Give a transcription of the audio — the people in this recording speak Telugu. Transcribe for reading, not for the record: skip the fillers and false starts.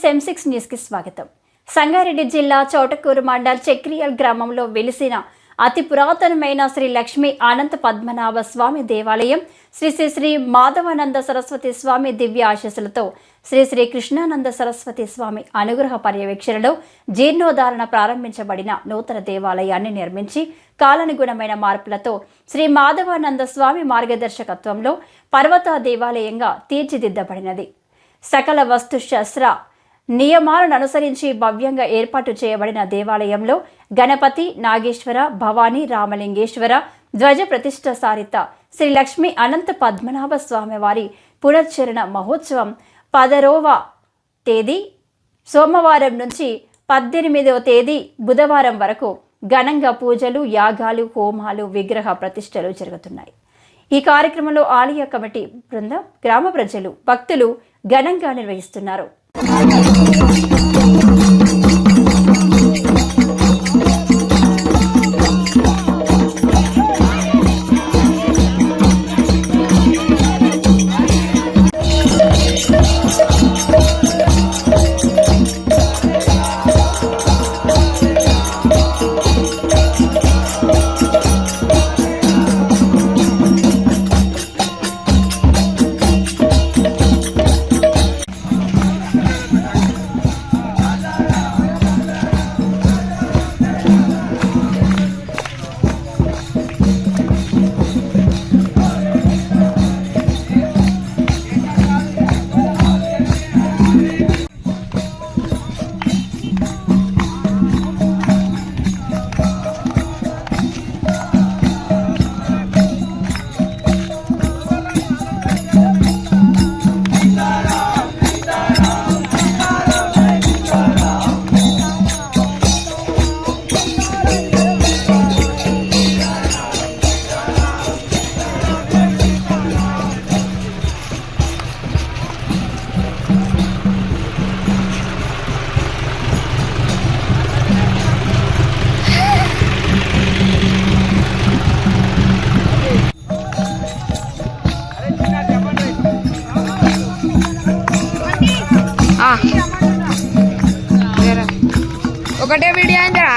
న్యూస్ M6 న్యూస్కి స్వాగతం. సంగారెడ్డి జిల్లా చౌటకూరు మండల్ చక్రియల్ గ్రామంలో వెలిసిన అతి పురాతనమైన శ్రీ లక్ష్మీ అనంత పద్మనాభ స్వామి దేవాలయం శ్రీ శ్రీ శ్రీ మాధవానంద సరస్వతి స్వామి దివ్య ఆశీస్సులతో శ్రీ శ్రీ కృష్ణానంద సరస్వతి స్వామి అనుగ్రహ పర్యవేక్షణలో జీర్ణోద్ధారణ ప్రారంభించబడిన నూతన దేవాలయాన్ని నిర్మించి కాలానుగుణమైన మార్పులతో శ్రీ మాధవానంద స్వామి మార్గదర్శకత్వంలో పర్వత దేవాలయంగా తీర్చిదిద్దబడినది. సకల వస్తు శస్త్ర నియమాలను అనుసరించి భవ్యంగా ఏర్పాటు చేయబడిన దేవాలయంలో గణపతి, నాగేశ్వర, భవానీ, రామలింగేశ్వర ధ్వజ ప్రతిష్ఠ సారిత శ్రీ లక్ష్మీ అనంత పద్మనాభ స్వామి వారి పునశ్చరణ మహోత్సవం 10వ తేదీ సోమవారం నుంచి 18వ తేదీ బుధవారం వరకు ఘనంగా పూజలు, యాగాలు, హోమాలు, విగ్రహ ప్రతిష్టలు జరుగుతున్నాయి. ఈ కార్యక్రమంలో ఆలయ కమిటీ బృందం, గ్రామ ప్రజలు, భక్తులు ఘనంగా నిర్వహిస్తున్నారు. ఒకటే వీడియో అయిందా?